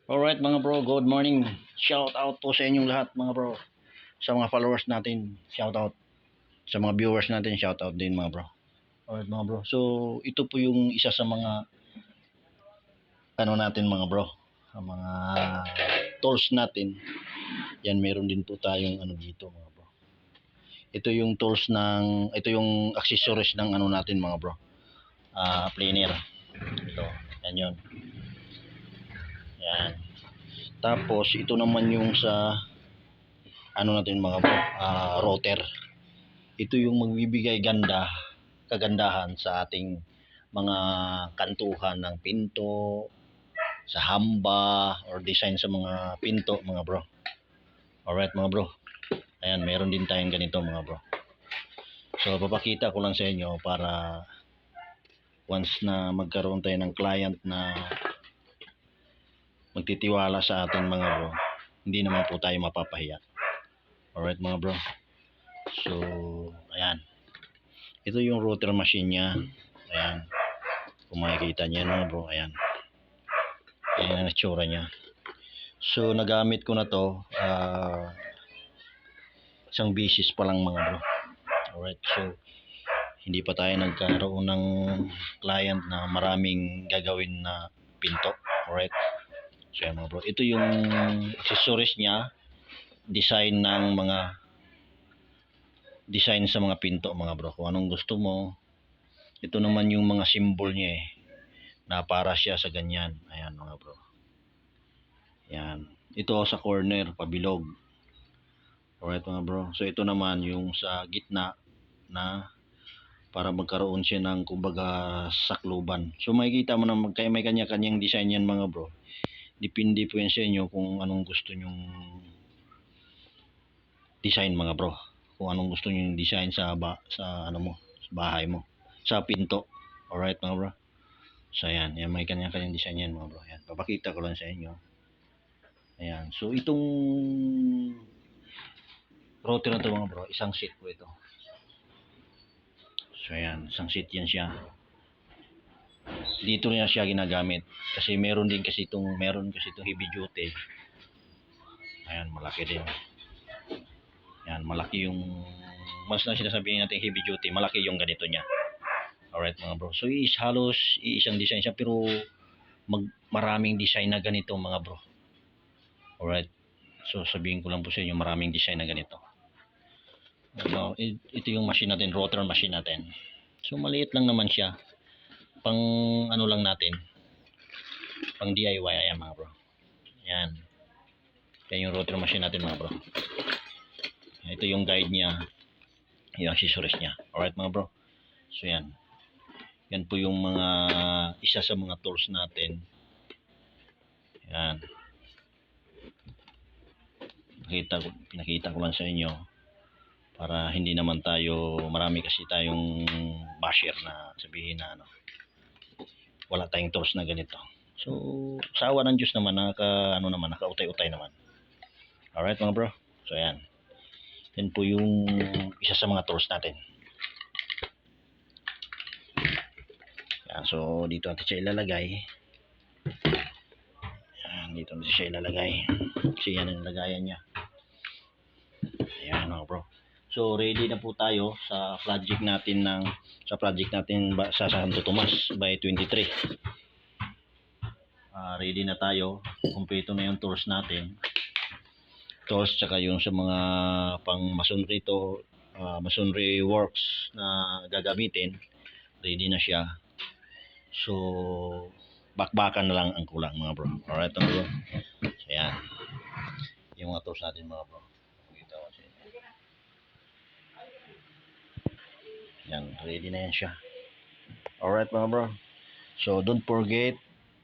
Alright mga bro, good morning. Shout out po sa inyong lahat mga bro. Sa mga followers natin, shout out. Sa mga viewers natin, shout out din mga bro. Alright mga bro. So, ito po yung isa sa mga natin mga bro. Ang mga tools natin. Yan, meron din po tayong dito mga bro. Ito yung tools ito yung accessories ng natin mga bro. Planer. Ito, yan yun. Yan. Tapos ito naman yung sa natin mga bro, router. Ito yung magbibigay kagandahan sa ating mga kantuhan ng pinto, sa hamba or design sa mga pinto mga bro. Alright mga bro. Ayan, meron din tayong ganito mga bro. So papakita ko lang sa inyo para once na magkaroon tayo ng client na magtitiwala sa atin mga bro, hindi naman po tayo mapapahiya. Alright mga bro. So ayan, ito yung router machine nya. Ayan, kung makikita nyo mga bro, ayan, ayan ang itsura nya. So nagamit ko na to isang beses pa lang mga bro. Alright, so hindi pa tayo nagkaroon ng client na maraming gagawin na pinto. Alright, so yan mga bro, ito yung accessories nya, design sa mga pinto mga bro, kung anong gusto mo. Ito naman yung mga symbol niya na para siya sa ganyan. Ayan mga bro. Yan. Ito sa corner, pabilog. Alright mga bro. So ito naman yung sa gitna na para magkaroon siya ng kumbaga sakluban. So makikita mo na may kanya-kanyang design yan mga bro. Depende po yan sa inyo kung anong gusto nyong design mga bro. Kung anong gusto nyong design sa bahay mo, sa pinto. Alright mga bro. So ayan, may kanya-kanyang design yan mga bro. Ayan, papakita ko lang sa inyo. Ayan, so itong router na ito mga bro, isang seat po ito. So ayan, isang seat yan siya. Dito rin siya ginagamit kasi meron kasi itong heavy duty. Ayan, malaki din. Ayan, malaki yung mas na sinasabihin natin heavy duty, malaki yung ganito niya. Alright mga bro. So halos isang design siya pero maraming design na ganito mga bro. Alright. So sabihin ko lang po sa inyo, maraming design na ganito. So, ito yung machine natin, router machine natin. So maliit lang naman siya. Pang lang natin. Pang DIY ayan mga bro. Ayan. Yan yung router machine natin mga bro. Ito yung guide niya. Yung accessories niya. Alright mga bro. So yan. Yan po yung isa sa mga tools natin. Yan. Pinakita ko lang sa inyo para hindi naman tayo, marami kasi tayong basher na sabihin na wala tayong tools na ganito. So sa awa ng Diyos naman nakautay-utay naman. Alright mga bro. So yan. Yan po yung isa sa mga tools natin. Yan, so dito natin siya ilalagay. Yan, dito natin siya ilalagay. Kasi yan ang lagayan niya. Ayan mga bro. So ready na po tayo sa project natin sa Santo Tomas by 23. Ready na tayo. Kumpleto na yung tools natin. Tools tsaka yung sa mga pang masonry masonry works na gagamitin. Ready na siya. So bakbakan na lang ang kulang mga bro. Alright mga bro. So yan. Yung mga tools natin mga bro. Yan, ready na yan siya. Alright mga bro. So don't forget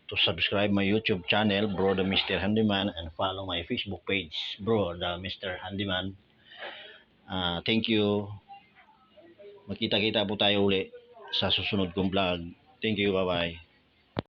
to subscribe my YouTube channel, Bro the Mr. Handyman, and follow my Facebook page, Bro the Mr. Handyman. Thank you. Magkita-kita po tayo uli sa susunod kong vlog. Thank you, bye bye.